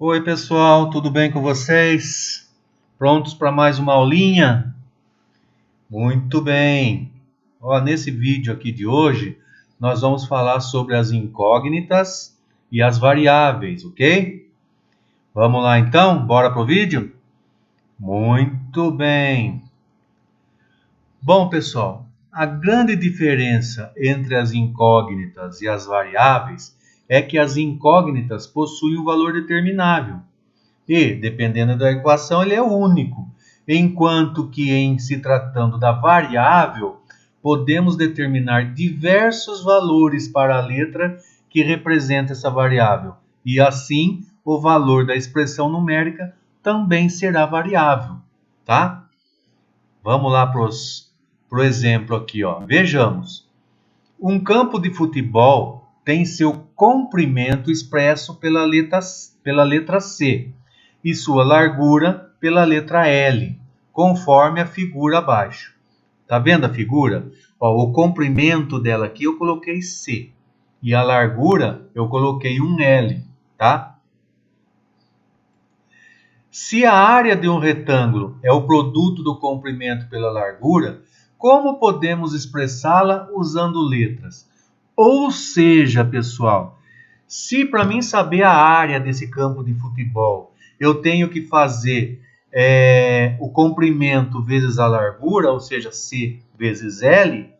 Oi pessoal, tudo bem com vocês? Prontos para mais uma aulinha? Muito bem! Nesse vídeo aqui de hoje, nós vamos falar sobre as incógnitas e as variáveis, ok? Vamos lá então? Bora pro vídeo? Muito bem! Bom pessoal, a grande diferença entre as incógnitas e as variáveis é que as incógnitas possuem um valor determinável e, dependendo da equação, ele é único, enquanto que em se tratando da variável, podemos determinar diversos valores para a letra que representa essa variável, e assim o valor da expressão numérica também será variável, tá? Vamos lá pro exemplo aqui, ó. Vejamos. Um campo de futebol tem seu comprimento expresso pela letra C e sua largura pela letra L, conforme a figura abaixo. Tá vendo a figura? O comprimento dela aqui eu coloquei C e a largura eu coloquei um L, tá? Se a área de um retângulo é o produto do comprimento pela largura, como podemos expressá-la usando letras? Ou seja, pessoal, se para mim saber a área desse campo de futebol, eu tenho que fazer o comprimento vezes a largura, ou seja, C vezes L,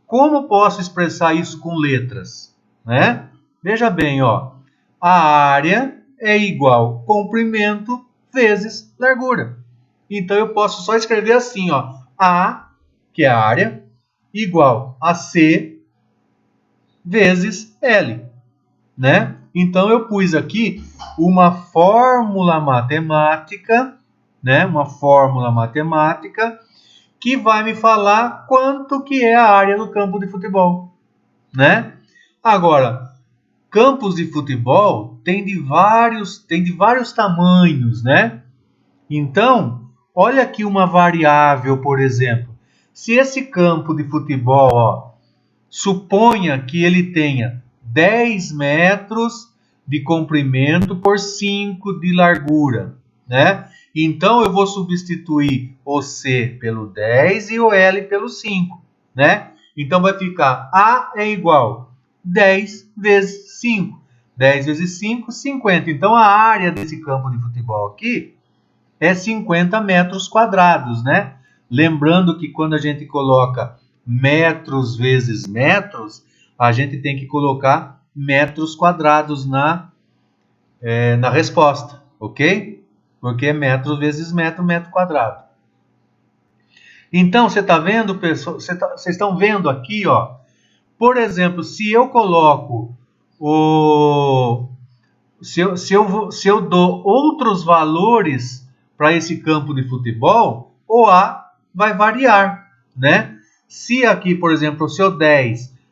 como posso expressar isso com letras? Né? Veja bem, ó, a área é igual comprimento vezes largura. Então eu posso só escrever assim, ó, A, que é a área, igual a C vezes L, né? Então eu pus aqui uma fórmula matemática, né? Uma fórmula matemática que vai me falar quanto que é a área do campo de futebol, né? Agora, campos de futebol tem de vários tamanhos, né? Então, olha aqui uma variável, por exemplo. Se esse campo de futebol, ó, suponha que ele tenha 10 metros de comprimento por 5 de largura, né? Então, eu vou substituir o C pelo 10 e o L pelo 5, né? Então, vai ficar A é igual 10 vezes 5. 10 vezes 5, 50. Então, a área desse campo de futebol aqui é 50 metros quadrados, né? Lembrando que quando a gente coloca metros vezes metros, a gente tem que colocar metros quadrados na resposta, ok? Porque é metros vezes metro, metro quadrado. Então, você está vendo, pessoal? Vocês estão vendo aqui, ó. Por exemplo, se eu coloco se eu dou outros valores para esse campo de futebol, o A vai variar, né? Se aqui, por exemplo,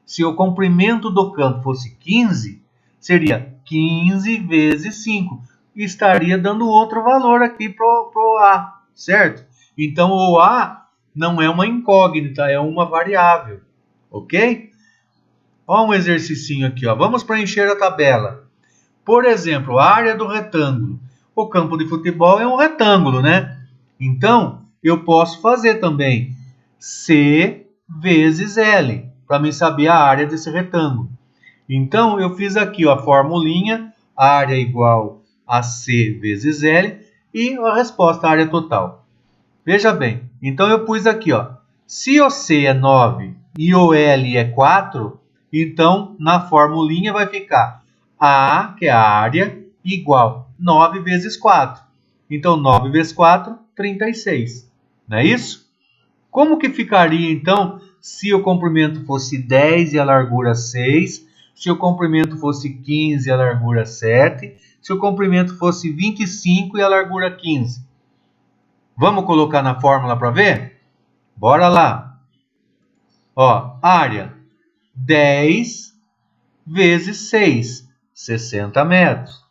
se o comprimento do campo fosse 15, seria 15 vezes 5. E estaria dando outro valor aqui pro A, certo? Então, o A não é uma incógnita, é uma variável, ok? Olha um exercicinho aqui, ó. Vamos preencher a tabela. Por exemplo, a área do retângulo. O campo de futebol é um retângulo, né? Então, eu posso fazer também C vezes L, para mim saber a área desse retângulo. Então, eu fiz aqui ó, a formulinha, área igual a C vezes L, e a resposta, a área total. Veja bem, então eu pus aqui, ó, se o C é 9 e o L é 4, então na formulinha vai ficar A, que é a área, igual 9 vezes 4. Então, 9 vezes 4, 36. Não é isso? Como que ficaria, então, se o comprimento fosse 10 e a largura 6, se o comprimento fosse 15 e a largura 7, se o comprimento fosse 25 e a largura 15? Vamos colocar na fórmula para ver? Bora lá. Ó, área 10 vezes 6, 60 metros.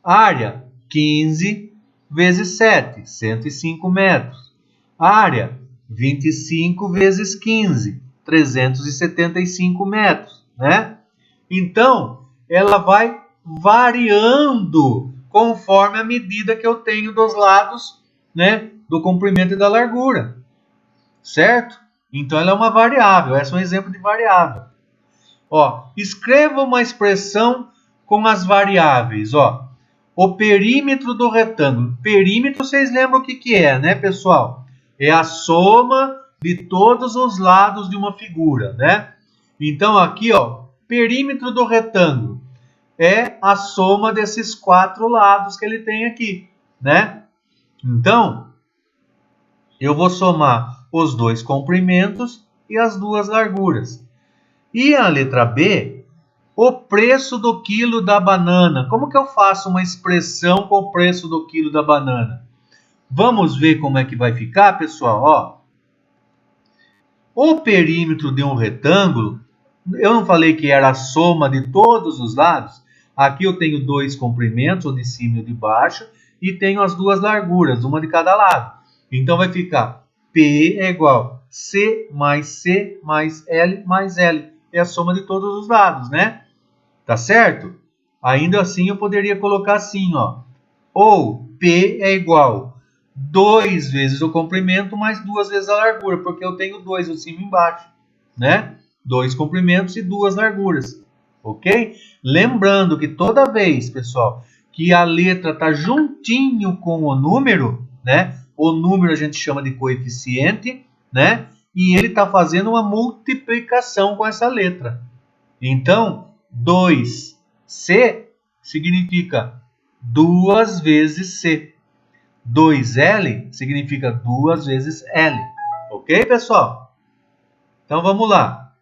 Área 15 vezes 7, 105 metros. Área 25 vezes 15, 375 metros, né? Então, ela vai variando conforme a medida que eu tenho dos lados, né, do comprimento e da largura, certo? Então ela é uma variável, essa é um exemplo de variável. Ó, escreva uma expressão com as variáveis, ó. O perímetro do retângulo. Perímetro, vocês lembram o que é, né, pessoal? É a soma de todos os lados de uma figura, né? Então aqui, ó, perímetro do retângulo é a soma desses 4 lados que ele tem aqui, né? Então, eu vou somar os 2 comprimentos e as 2 larguras. E a letra B, o preço do quilo da banana. Como que eu faço uma expressão com o preço do quilo da banana? Vamos ver como é que vai ficar, pessoal? Ó, o perímetro de um retângulo, eu não falei que era a soma de todos os lados? Aqui eu tenho 2 comprimentos, o de cima e o de baixo, e tenho as 2 larguras, uma de cada lado. Então vai ficar P é igual a C mais L mais L. É a soma de todos os lados, né? Tá certo? Ainda assim eu poderia colocar assim, ó. Ou P é igual 2 vezes o comprimento mais 2 vezes a largura, porque eu tenho 2 em cima e embaixo, né? 2 comprimentos e 2 larguras, ok? Lembrando que toda vez, pessoal, que a letra está juntinho com o número, né? O número a gente chama de coeficiente, né? E ele está fazendo uma multiplicação com essa letra. Então, 2C significa 2 vezes C. 2L significa 2 vezes L. Ok, pessoal? Então, vamos lá.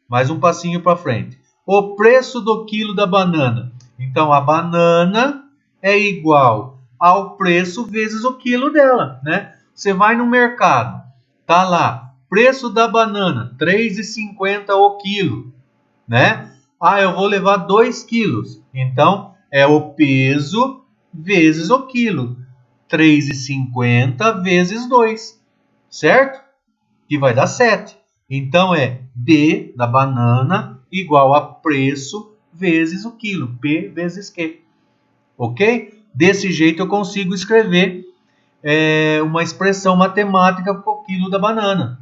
Mais um passinho para frente. O preço do quilo da banana. Então, a banana é igual ao preço vezes o quilo dela, né? Você vai no mercado, tá lá, preço da banana, R$ 3,50 o quilo, né? Ah, eu vou levar 2 quilos. Então, é o peso vezes o quilo. 3,50 vezes 2, certo? Que vai dar 7. Então, é B da banana igual a preço vezes o quilo. P vezes Q. Ok? Desse jeito eu consigo escrever uma expressão matemática para o quilo da banana.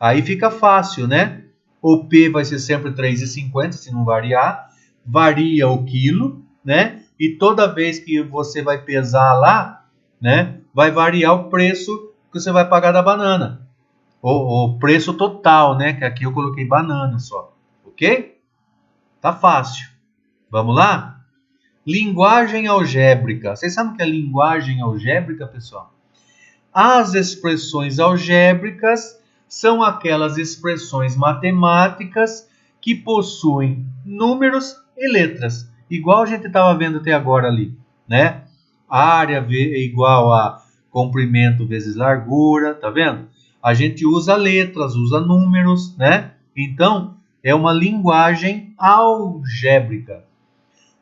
Aí fica fácil, né? O P vai ser sempre 3,50, se não variar. Varia o quilo, né? E toda vez que você vai pesar lá, né? Vai variar o preço que você vai pagar da banana. O preço total, né? Que aqui eu coloquei banana só. Ok? Tá fácil. Vamos lá? Linguagem algébrica. Vocês sabem o que é linguagem algébrica, pessoal? As expressões algébricas são aquelas expressões matemáticas que possuem números e letras, igual a gente estava vendo até agora ali, né? Área é igual a comprimento vezes largura, tá vendo? A gente usa letras, usa números, né? Então, é uma linguagem algébrica.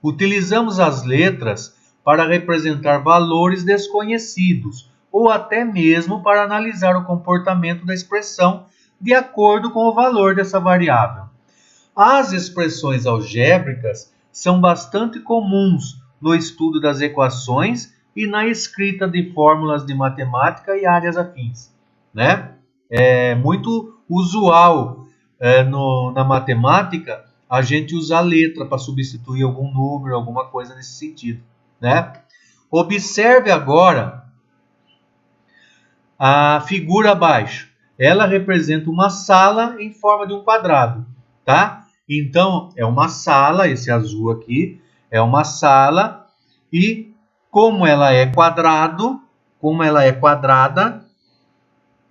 Utilizamos as letras para representar valores desconhecidos, ou até mesmo para analisar o comportamento da expressão de acordo com o valor dessa variável. As expressões algébricas são bastante comuns no estudo das equações e na escrita de fórmulas de matemática e áreas afins, né? É muito usual na matemática a gente usar letra para substituir algum número, alguma coisa nesse sentido, né? Observe agora a figura abaixo. Ela representa uma sala em forma de um quadrado, tá? Então, é uma sala, esse azul aqui, é uma sala e como ela é quadrada,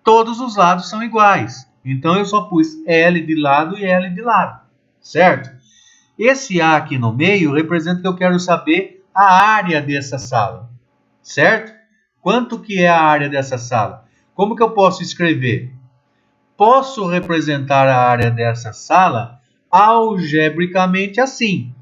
todos os lados são iguais. Então, eu só pus L de lado e L de lado, certo? Esse A aqui no meio representa que eu quero saber a área dessa sala, certo? Quanto que é a área dessa sala? Como que eu posso escrever? Posso representar a área dessa sala algebricamente assim.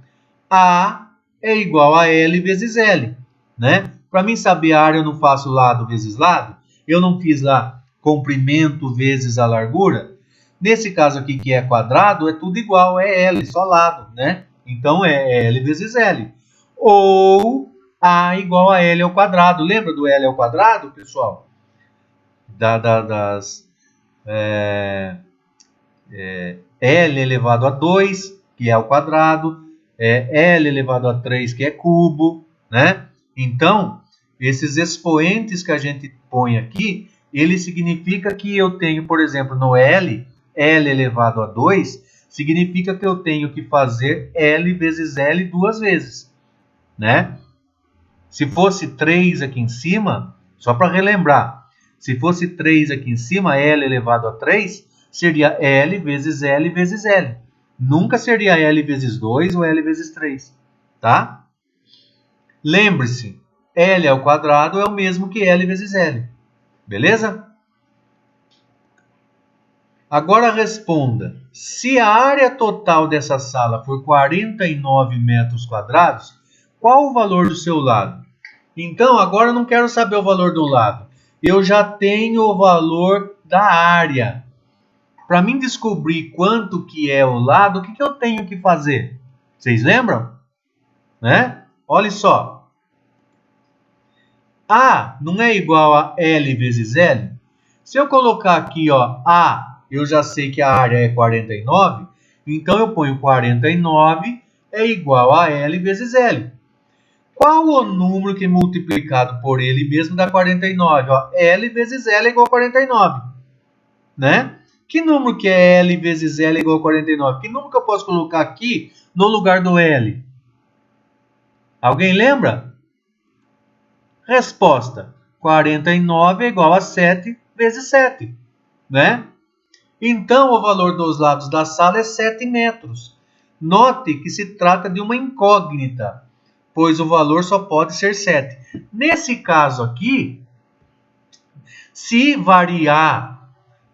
A é igual a L vezes L, né? Para mim saber a área eu não faço lado vezes lado. Eu não fiz lá comprimento vezes a largura. Nesse caso aqui que é quadrado, é tudo igual, é L, só lado, né? Então é L vezes L. Ou A igual a L ao quadrado. Lembra do L ao quadrado, pessoal? L elevado a 2, que é ao quadrado, L elevado a 3, que é cubo, né? Então, esses expoentes que a gente põe aqui, ele significa que eu tenho, por exemplo, no L elevado a 2, significa que eu tenho que fazer L vezes L duas vezes, né? Se fosse 3 aqui em cima, só para relembrar, se fosse 3 aqui em cima, L elevado a 3, seria L vezes L vezes L. Nunca seria L vezes 2 ou L vezes 3, tá? Lembre-se, L ao quadrado é o mesmo que L vezes L, beleza? Agora responda, se a área total dessa sala for 49 metros quadrados, qual o valor do seu lado? Então, agora eu não quero saber o valor do lado. Eu já tenho o valor da área. Para mim descobrir quanto que é o lado, o que eu tenho que fazer? Vocês lembram? Né? Olha só. A não é igual a L vezes L? Se eu colocar aqui, ó, A, eu já sei que a área é 49, então eu ponho 49 é igual a L vezes L. Qual o número que multiplicado por ele mesmo dá 49? Ó, L vezes L é igual a 49. Né? Que número que é L vezes L igual a 49? Que número que eu posso colocar aqui no lugar do L? Alguém lembra? Resposta. 49 é igual a 7 vezes 7. Né? Então, o valor dos lados da sala é 7 metros. Note que se trata de uma incógnita, pois o valor só pode ser 7. Nesse caso aqui, se variar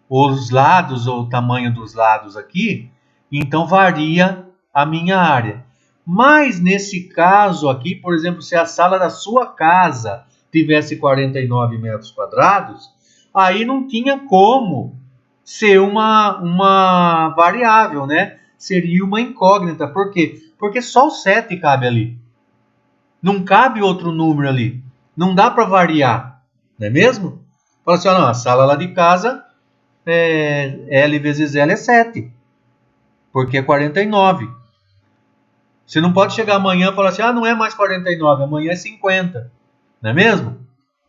os lados ou o tamanho dos lados aqui, então varia a minha área. Mas nesse caso aqui, por exemplo, se a sala da sua casa tivesse 49 metros quadrados, aí não tinha como ser uma variável, né? Seria uma incógnita. Por quê? Porque só o 7 cabe ali. Não cabe outro número ali. Não dá para variar. Não é mesmo? Fala assim, ó, não, a sala lá de casa, L vezes L é 7. Porque é 49. Você não pode chegar amanhã e falar assim, ah, não é mais 49, amanhã é 50. Não é mesmo?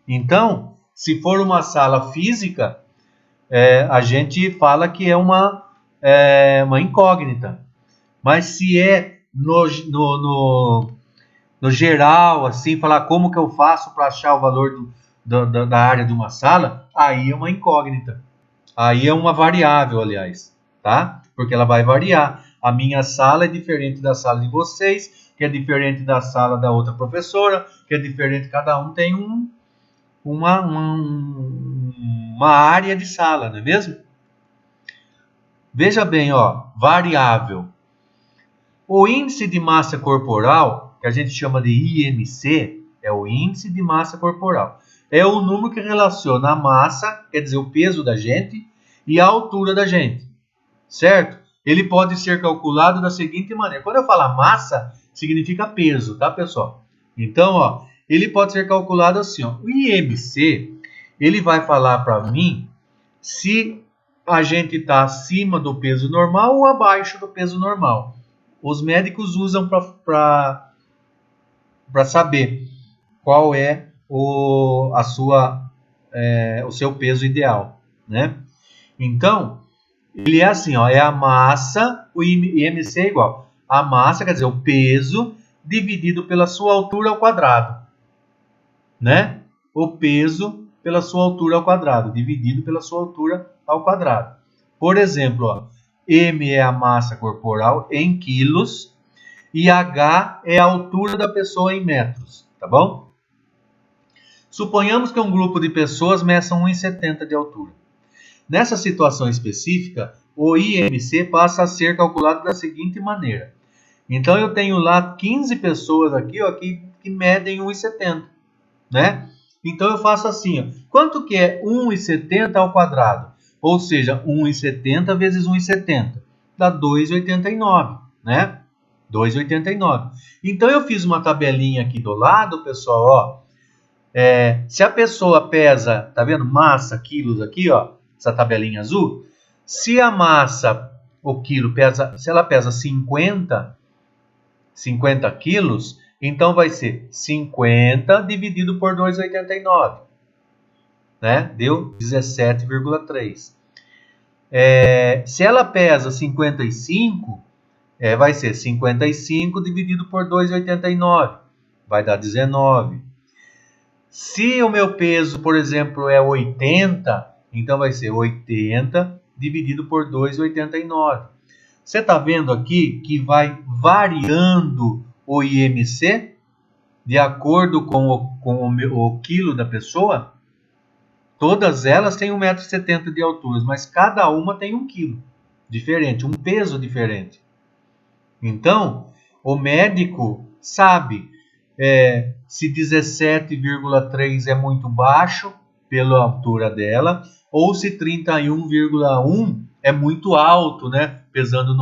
Então, se for uma sala física, a gente fala que é uma incógnita. Mas se é no geral, assim, falar como que eu faço para achar o valor da área de uma sala, aí é uma incógnita. Aí é uma variável, aliás, tá? Porque ela vai variar. A minha sala é diferente da sala de vocês, que é diferente da sala da outra professora, que é diferente, cada um tem uma área de sala, não é mesmo? Veja bem, ó, variável. O índice de massa corporal, que a gente chama de IMC, é o índice de massa corporal. É o número que relaciona a massa, quer dizer, o peso da gente, e a altura da gente, certo? Ele pode ser calculado da seguinte maneira. Quando eu falar massa, significa peso, tá, pessoal? Então, ó, ele pode ser calculado assim, ó. O IMC, ele vai falar para mim se a gente está acima do peso normal ou abaixo do peso normal. Os médicos usam para saber qual é o seu peso ideal, né? Então, ele é assim, ó, é a massa, o IMC é igual a massa, quer dizer, o peso dividido pela sua altura ao quadrado, né? O peso pela sua altura ao quadrado, dividido pela sua altura ao quadrado. Por exemplo, ó, M é a massa corporal em quilos e H é a altura da pessoa em metros, tá bom? Suponhamos que um grupo de pessoas meça 1,70 de altura. Nessa situação específica, o IMC passa a ser calculado da seguinte maneira. Então, eu tenho lá 15 pessoas aqui, ó, que medem 1,70, né? Então, eu faço assim, ó. Quanto que é 1,70 ao quadrado? Ou seja, 1,70 vezes 1,70 dá 2,89, né? 2,89. Então eu fiz uma tabelinha aqui do lado, pessoal, ó. Se a pessoa pesa, tá vendo? Massa, quilos aqui, ó, essa tabelinha azul. Se a massa, o quilo, pesa, se ela pesa 50 quilos, então vai ser 50 dividido por 2,89. Né? Deu 17,3. Se ela pesa 55, vai ser 55 dividido por 2,89. Vai dar 19. Se o meu peso, por exemplo, é 80, então vai ser 80 dividido por 2,89. Você está vendo aqui que vai variando o IMC de acordo com o quilo da pessoa? Todas elas têm 1,70 m de altura, mas cada uma tem 1 quilo diferente, um peso diferente. Então, o médico sabe se 17,3 é muito baixo pela altura dela, ou se 31,1 é muito alto, né? Pesando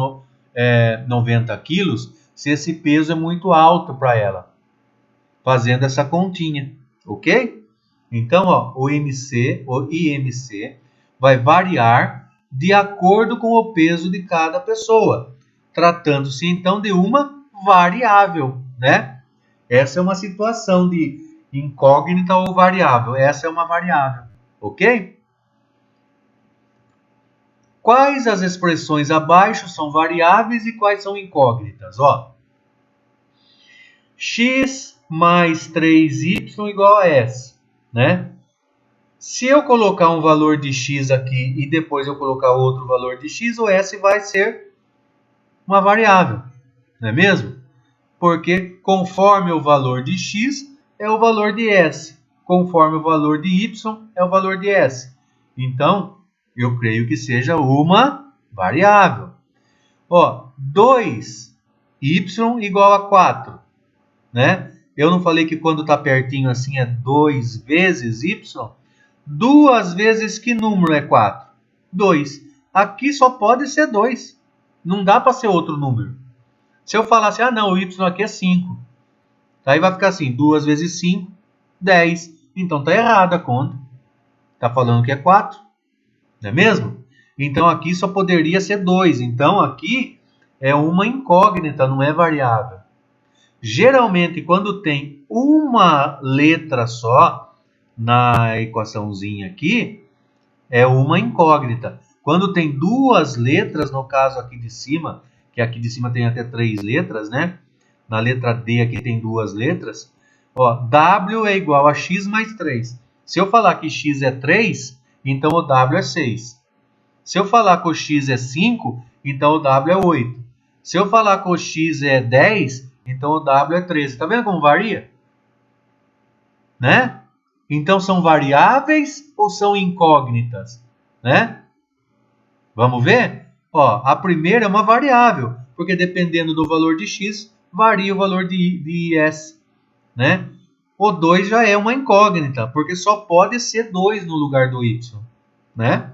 90 quilos, se esse peso é muito alto para ela. Fazendo essa continha, ok? Então, ó, o IMC vai variar de acordo com o peso de cada pessoa, tratando-se então de uma variável, né? Essa é uma situação de incógnita ou variável. Essa é uma variável, ok? Quais as expressões abaixo são variáveis e quais são incógnitas? Ó, x mais 3y igual a s, né? Se eu colocar um valor de x aqui e depois eu colocar outro valor de x, o s vai ser uma variável, não é mesmo? Porque conforme o valor de x é o valor de s, conforme o valor de y é o valor de s. Então, eu creio que seja uma variável. Ó, 2y igual a 4, né? Eu não falei que quando está pertinho assim é 2 vezes y? 2 vezes que número é 4? 2. Aqui só pode ser 2. Não dá para ser outro número. Se eu falar assim, não, o y aqui é 5. Aí vai ficar assim, 2 vezes 5, 10. Então está errada a conta. Está falando que é 4. Não é mesmo? Então aqui só poderia ser 2. Então aqui é uma incógnita, não é variável. Geralmente, quando tem uma letra só na equaçãozinha aqui, é uma incógnita. Quando tem duas letras, no caso aqui de cima, que aqui de cima tem até 3 letras, né? Na letra D aqui tem 2 letras. Ó, W é igual a x mais 3. Se eu falar que x é 3, então o W é 6. Se eu falar que o x é 5, então o W é 8. Se eu falar que o x é 10, então o W é 13. Tá vendo como varia? Né? Então são variáveis ou são incógnitas? Né? Vamos ver? Ó, a primeira é uma variável, porque dependendo do valor de x, varia o valor de s. Né? O 2 já é uma incógnita, porque só pode ser 2 no lugar do y. Né?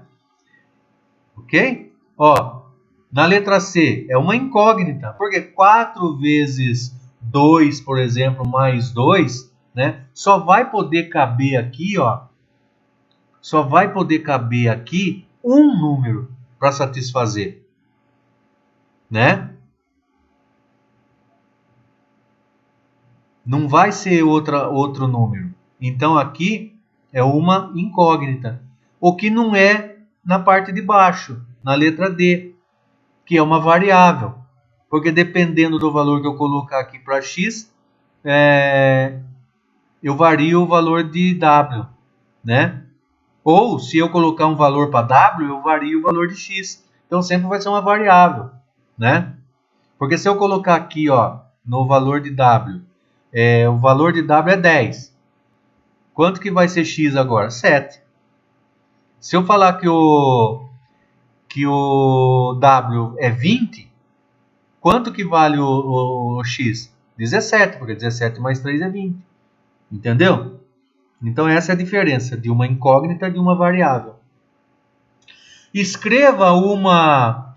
Ok? Ó, na letra C é uma incógnita, porque 4 vezes 2, por exemplo, mais 2, né? Só vai poder caber aqui, ó. Só vai poder caber aqui um número para satisfazer, né? Não vai ser outro número. Então aqui é uma incógnita. O que não é na parte de baixo, na letra D, que é uma variável. Porque dependendo do valor que eu colocar aqui para x, eu vario o valor de W, né? Ou se eu colocar um valor para W, eu vario o valor de x. Então sempre vai ser uma variável, né? Porque se eu colocar aqui, ó, no valor de W, o valor de W é 10. Quanto que vai ser x agora? 7. Se eu falar que o W é 20, quanto que vale o x? 17, porque 17 mais 3 é 20. Entendeu? Então essa é a diferença de uma incógnita e de uma variável. Escreva uma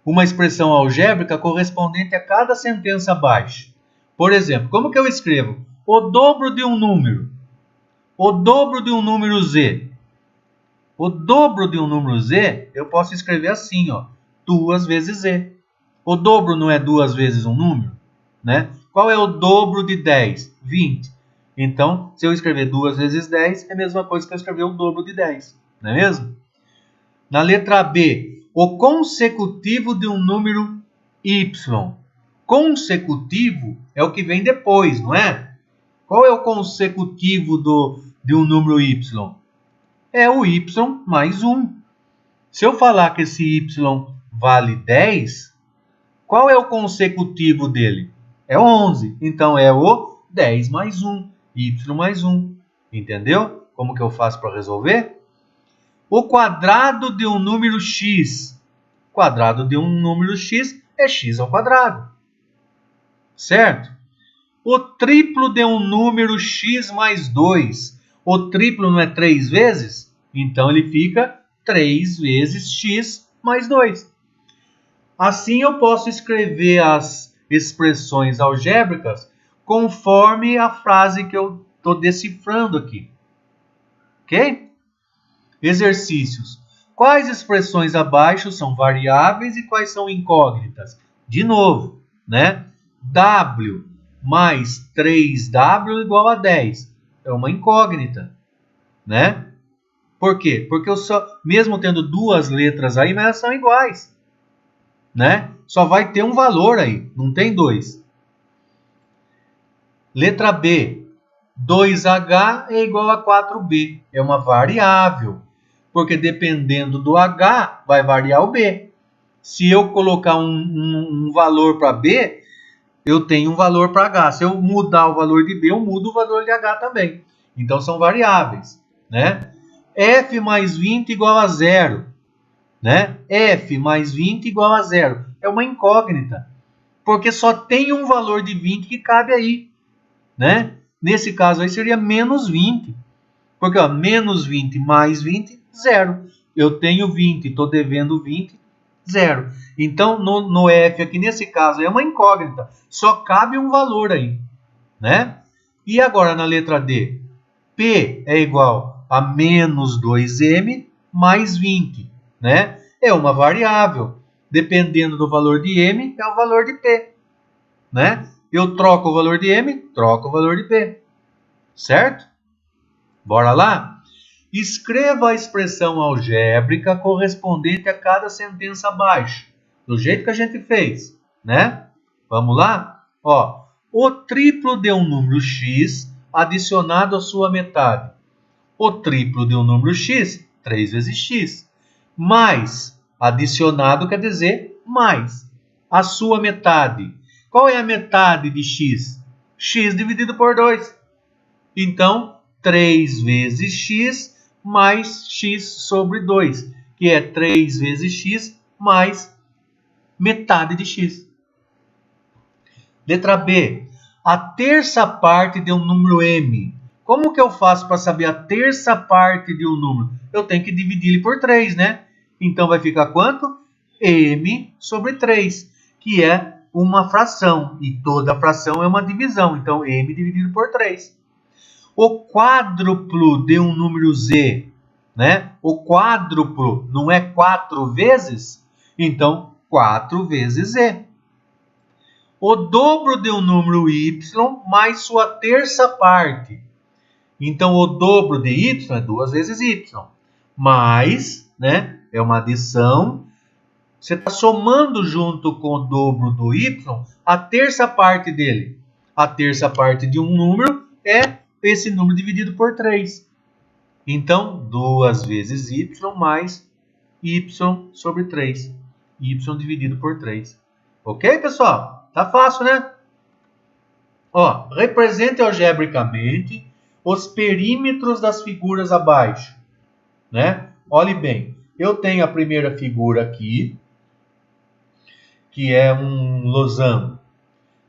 uma expressão algébrica correspondente a cada sentença abaixo. Por exemplo, como que eu escrevo? O dobro de um número. O dobro de um número z. O dobro de um número z, eu posso escrever assim, ó, 2 vezes z. O dobro não é 2 vezes um número, né? Qual é o dobro de 10? 20. Então, se eu escrever 2 vezes 10, é a mesma coisa que eu escrever o dobro de 10, não é mesmo? Na letra B, o consecutivo de um número y. Consecutivo é o que vem depois, não é? Qual é o consecutivo de um número y? É o y mais 1. Se eu falar que esse y vale 10, qual é o consecutivo dele? É 11. Então, é o 10 mais 1. Y mais 1. Entendeu? Como que eu faço para resolver? O quadrado de um número x. O quadrado de um número x é x ao quadrado. Certo? O triplo de um número x mais 2. O triplo não é 3 vezes? Então, ele fica 3 vezes x mais 2. Assim, eu posso escrever as expressões algébricas conforme a frase que eu estou decifrando aqui. Ok? Exercícios. Quais expressões abaixo são variáveis e quais são incógnitas? De novo, né? W mais 3W igual a 10. É uma incógnita, né? Por quê? Porque eu só, mesmo tendo duas letras aí, mas elas são iguais, né? Só vai ter um valor aí, não tem dois. Letra B. 2H é igual a 4B. É uma variável, porque dependendo do H, vai variar o B. Se eu colocar um valor para B, eu tenho um valor para H. Se eu mudar o valor de B, eu mudo o valor de H também. Então, são variáveis, né? F mais 20 igual a 0. Né? F mais 20 igual a 0. É uma incógnita, porque só tem um valor de 20 que cabe aí, né? Nesse caso aí seria menos 20. Porque ó, menos 20 mais 20, 0. Eu tenho 20, estou devendo 20, 0. Então, no F aqui, nesse caso, é uma incógnita. Só cabe um valor aí, né? E agora na letra D? P é igual a menos 2M mais 20, né? É uma variável. Dependendo do valor de M, é o valor de P, né? Eu troco o valor de M, troco o valor de P. Certo? Bora lá? Escreva a expressão algébrica correspondente a cada sentença abaixo. Do jeito que a gente fez, né? Vamos lá? Ó, o triplo de um número x adicionado à sua metade. O triplo de um número x, 3 vezes x. Mais, adicionado quer dizer mais. A sua metade. Qual é a metade de x? X dividido por 2. Então, 3 vezes x mais x sobre 2, que é 3 vezes x mais metade de x. Letra B. A terça parte de um número m. Como que eu faço para saber a terça parte de um número? Eu tenho que dividir ele por 3, né? Então, vai ficar quanto? M sobre 3, que é uma fração. E toda fração é uma divisão. Então, m dividido por 3. O quádruplo de um número z, né? O quádruplo não é 4 vezes? Então, 4 vezes z. O dobro de um número y mais sua terça parte. Então, o dobro de y é 2 vezes y. Mais, né? É uma adição. Você está somando junto com o dobro do y a terça parte dele. A terça parte de um número é esse número dividido por 3. Então, 2 vezes y mais y sobre 3. Y dividido por 3. Ok, pessoal? Tá fácil, né? Ó, represente algebricamente os perímetros das figuras abaixo, né? Olhe bem. Eu tenho a primeira figura aqui, que é um losango.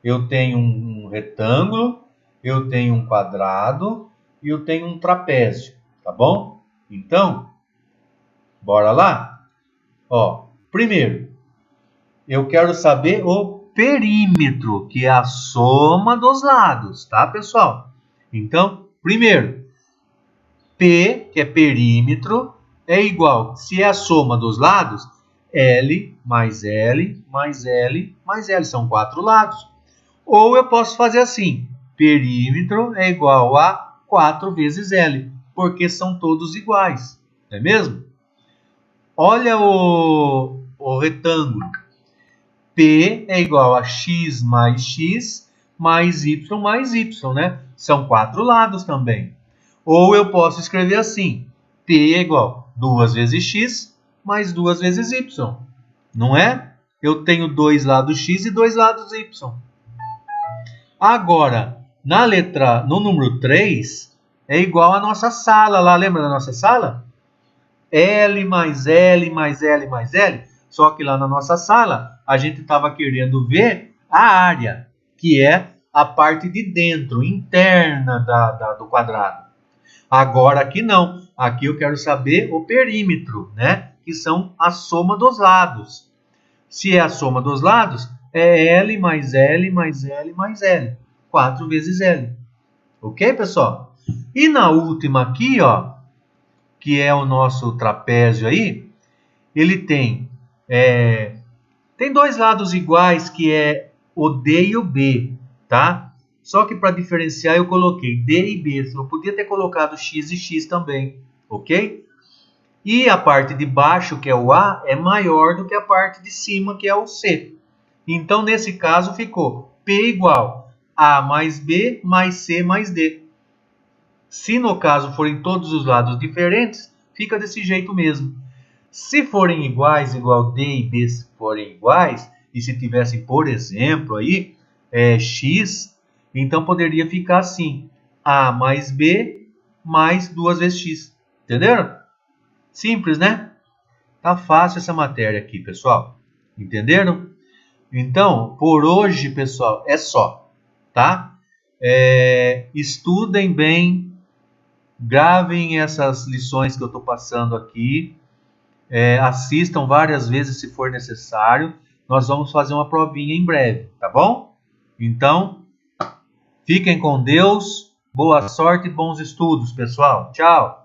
Eu tenho um retângulo, eu tenho um quadrado e eu tenho um trapézio, tá bom? Então, bora lá? Ó, primeiro, Eu quero saber o perímetro, que é a soma dos lados, tá, pessoal? Então, primeiro, P, que é perímetro, é igual, se é a soma dos lados, L mais L mais L mais L, são 4 lados. Ou eu posso fazer assim, perímetro é igual a 4 vezes L, porque são todos iguais, não é mesmo? Olha o retângulo. P é igual a x mais y, né? São 4 lados também. Ou eu posso escrever assim, P é igual a 2 vezes x mais 2 vezes y. Não é? Eu tenho 2 lados x e 2 lados y. Agora, no número 3, é igual à nossa sala lá. Lembra da nossa sala? L mais L mais L mais L. Só que lá na nossa sala, a gente estava querendo ver a área, que é a parte de dentro, interna do quadrado. Agora aqui não. Aqui eu quero saber o perímetro, né? Que são a soma dos lados. Se é a soma dos lados, é L mais L mais L mais L. 4 vezes L. Ok, pessoal? E na última aqui, ó, que é o nosso trapézio aí, ele tem dois lados iguais, que é o D e o B, tá? Só que para diferenciar eu coloquei D e B. Eu podia ter colocado X e X também, ok? E a parte de baixo, que é o A, é maior do que a parte de cima, que é o C. Então, nesse caso, ficou P igual A mais B mais C mais D. Se no caso forem todos os lados diferentes, fica desse jeito mesmo. Se forem iguais, igual D e B forem iguais, e se tivessem, por exemplo, aí, X, então poderia ficar assim, A mais B mais 2 vezes X. Entenderam? Simples, né? Tá fácil essa matéria aqui, pessoal. Entenderam? Então, por hoje, pessoal, é só, tá? Estudem bem, gravem essas lições que eu estou passando aqui, assistam várias vezes se for necessário. Nós vamos fazer uma provinha em breve, tá bom? Então, fiquem com Deus, boa sorte e bons estudos, pessoal. Tchau!